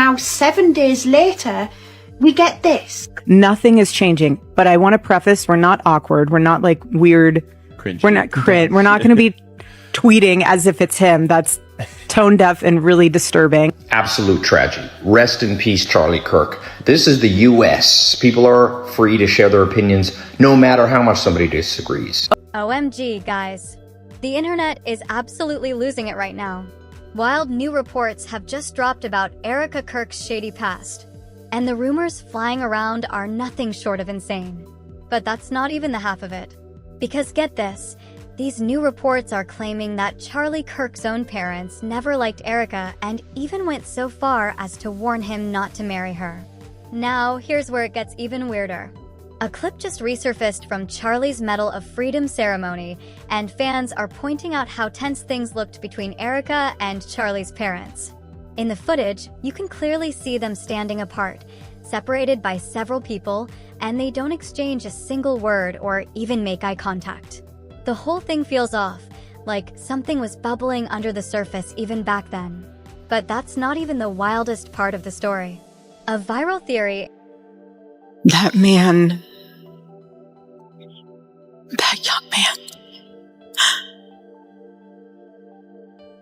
now 7 days later, we get this. Nothing is changing, but I want to preface, we're not awkward. We're not like weird. Cringy. We're not cringe. We're not going to be tweeting as if it's him. That's tone deaf and really disturbing. Absolute tragedy. Rest in peace, Charlie Kirk. This is the US. People are free to share their opinions no matter how much somebody disagrees. OMG, guys. The internet is absolutely losing it right now. Wild new reports have just dropped about Erica Kirk's shady past, and the rumors flying around are nothing short of insane. But that's not even the half of it. Because get this, these new reports are claiming that Charlie Kirk's own parents never liked Erica and even went so far as to warn him not to marry her. Now, here's where it gets even weirder. A clip just resurfaced from Charlie's Medal of Freedom ceremony, and fans are pointing out how tense things looked between Erica and Charlie's parents. In the footage, you can clearly see them standing apart, separated by several people, and they don't exchange a single word or even make eye contact. The whole thing feels off, like something was bubbling under the surface even back then. But that's not even the wildest part of the story. A viral theory... That man. That young man.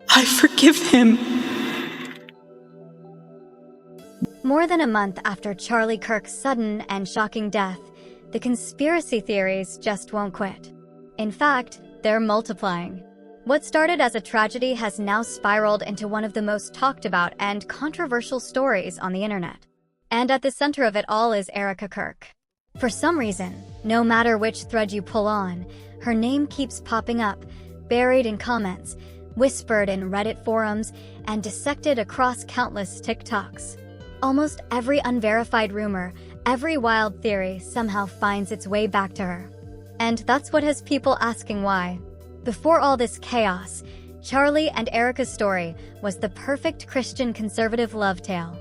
I forgive him. More than a month after Charlie Kirk's sudden and shocking death, the conspiracy theories just won't quit. In fact, they're multiplying. What started as a tragedy has now spiraled into one of the most talked about and controversial stories on the internet. And at the center of it all is Erica Kirk. For some reason, no matter which thread you pull on, her name keeps popping up, buried in comments, whispered in Reddit forums, and dissected across countless TikToks. Almost every unverified rumor, every wild theory somehow finds its way back to her. And that's what has people asking why. Before all this chaos, Charlie and Erica's story was the perfect Christian conservative love tale.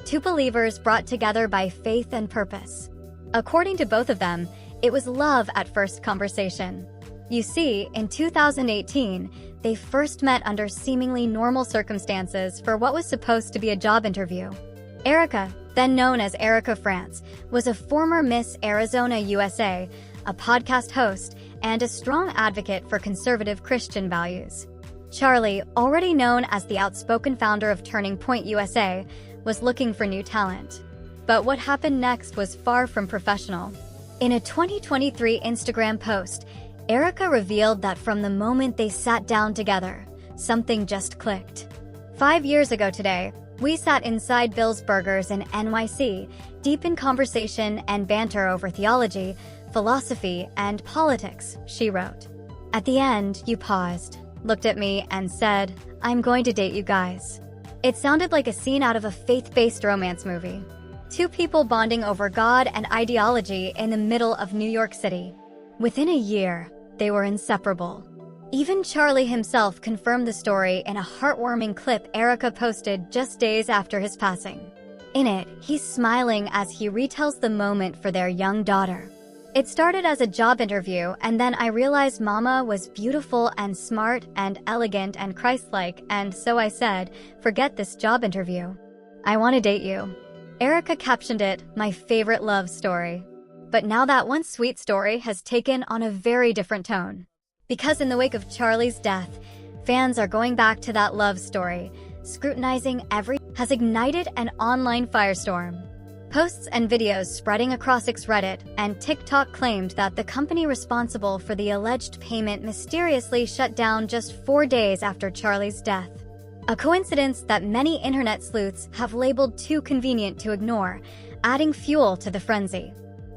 Two believers brought together by faith and purpose. According to both of them, it was love at first conversation. You see, in 2018, they first met under seemingly normal circumstances for what was supposed to be a job interview. Erica, then known as Erica France, was a former Miss Arizona USA, a podcast host, and a strong advocate for conservative Christian values. Charlie, already known as the outspoken founder of Turning Point USA, was looking for new talent. But what happened next was far from professional. In a 2023 Instagram post, Erica revealed that from the moment they sat down together, something just clicked. 5 years ago today, we sat inside Bill's Burgers in NYC, deep in conversation and banter over theology, philosophy, and politics, she wrote. At the end, you paused, looked at me, and said, "I'm going to date you guys." It sounded like a scene out of a faith-based romance movie. Two people bonding over God and ideology in the middle of New York City. Within a year, they were inseparable. Even Charlie himself confirmed the story in a heartwarming clip Erica posted just days after his passing. In it, he's smiling as he retells the moment for their young daughter. It started as a job interview, and then I realized Mama was beautiful and smart and elegant and Christ-like, and so I said, "Forget this job interview. I want to date you." Erica captioned it, "My favorite love story." But now that one sweet story has taken on a very different tone. Because in the wake of Charlie's death, fans are going back to that love story, scrutinizing has ignited an online firestorm. Posts and videos spreading across Reddit and TikTok claimed that the company responsible for the alleged payment mysteriously shut down just 4 days after Charlie's death. A coincidence that many internet sleuths have labeled too convenient to ignore, adding fuel to the frenzy.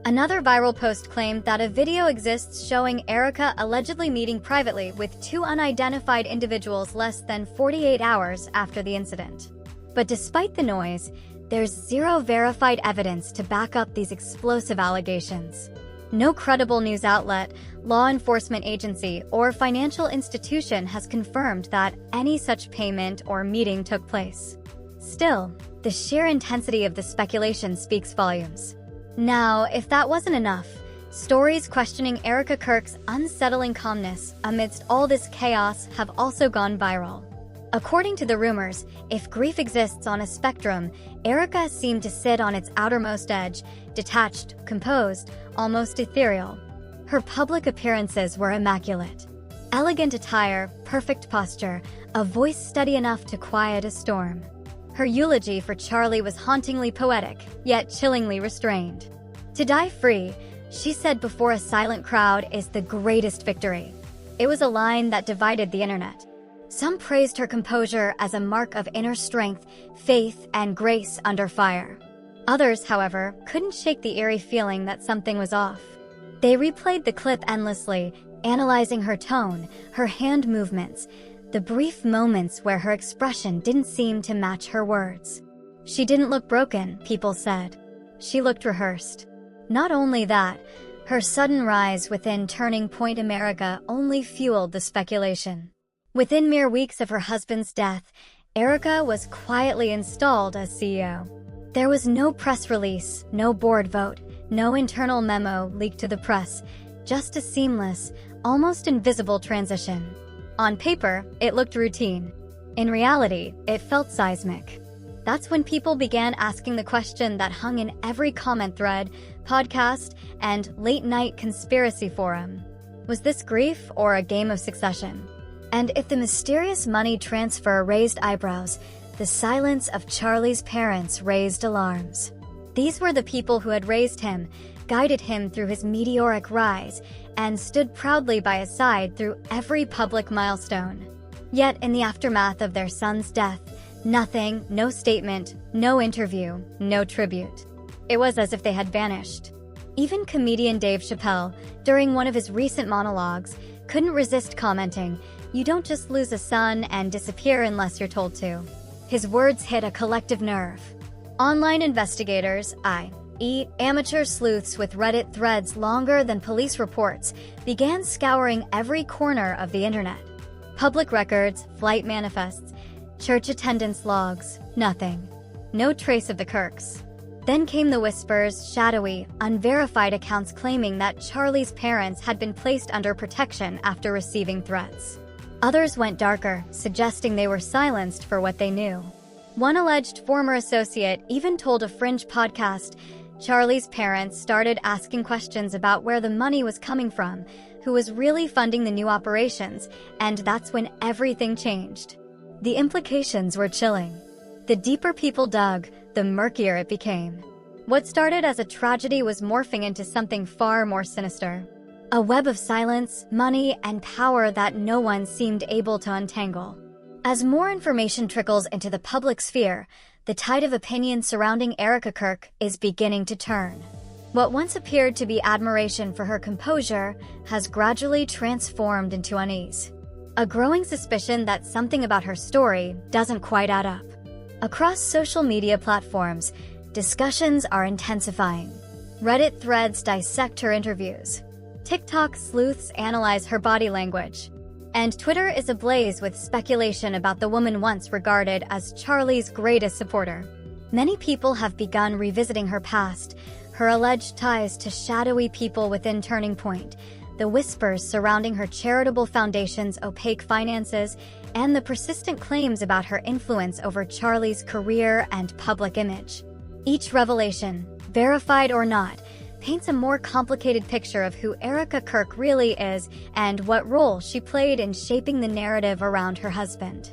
Another viral post claimed that a video exists showing Erica allegedly meeting privately with two unidentified individuals less than 48 hours after the incident. But despite the noise, there's zero verified evidence to back up these explosive allegations. No credible news outlet, law enforcement agency, or financial institution has confirmed that any such payment or meeting took place. Still, the sheer intensity of the speculation speaks volumes. Now, if that wasn't enough, stories questioning Erica Kirk's unsettling calmness amidst all this chaos have also gone viral. According to the rumors, if grief exists on a spectrum, Erica seemed to sit on its outermost edge, detached, composed, almost ethereal. Her public appearances were immaculate. Elegant attire, perfect posture, a voice steady enough to quiet a storm. Her eulogy for Charlie was hauntingly poetic, yet chillingly restrained. To die free, she said before a silent crowd, is the greatest victory. It was a line that divided the internet. Some praised her composure as a mark of inner strength, faith, and grace under fire. Others, however, couldn't shake the eerie feeling that something was off. They replayed the clip endlessly, analyzing her tone, her hand movements, the brief moments where her expression didn't seem to match her words. She didn't look broken, people said. She looked rehearsed. Not only that, her sudden rise within Turning Point America only fueled the speculation. Within mere weeks of her husband's death, Erica was quietly installed as CEO. There was no press release, no board vote, no internal memo leaked to the press, just a seamless, almost invisible transition. On paper, it looked routine. In reality, it felt seismic. That's when people began asking the question that hung in every comment thread, podcast, and late-night conspiracy forum. Was this grief or a game of succession? And if the mysterious money transfer raised eyebrows, the silence of Charlie's parents raised alarms. These were the people who had raised him, guided him through his meteoric rise, and stood proudly by his side through every public milestone. Yet in the aftermath of their son's death, nothing, no statement, no interview, no tribute. It was as if they had vanished. Even comedian Dave Chappelle, during one of his recent monologues, couldn't resist commenting, "You don't just lose a son and disappear unless you're told to." His words hit a collective nerve. Online investigators, i.e., amateur sleuths with Reddit threads longer than police reports, began scouring every corner of the internet. Public records, flight manifests, church attendance logs, nothing. No trace of the Kirks. Then came the whispers, shadowy, unverified accounts claiming that Charlie's parents had been placed under protection after receiving threats. Others went darker, suggesting they were silenced for what they knew. One alleged former associate even told a Fringe podcast Charlie's parents started asking questions about where the money was coming from, who was really funding the new operations, and that's when everything changed. The implications were chilling. The deeper people dug, the murkier it became. What started as a tragedy was morphing into something far more sinister. A web of silence, money, and power that no one seemed able to untangle. As more information trickles into the public sphere, the tide of opinion surrounding Erica Kirk is beginning to turn. What once appeared to be admiration for her composure has gradually transformed into unease. A growing suspicion that something about her story doesn't quite add up. Across social media platforms, discussions are intensifying. Reddit threads dissect her interviews. TikTok sleuths analyze her body language. And Twitter is ablaze with speculation about the woman once regarded as Charlie's greatest supporter. Many people have begun revisiting her past, her alleged ties to shadowy people within Turning Point, the whispers surrounding her charitable foundation's opaque finances, and the persistent claims about her influence over Charlie's career and public image. Each revelation, verified or not, paints a more complicated picture of who Erica Kirk really is and what role she played in shaping the narrative around her husband.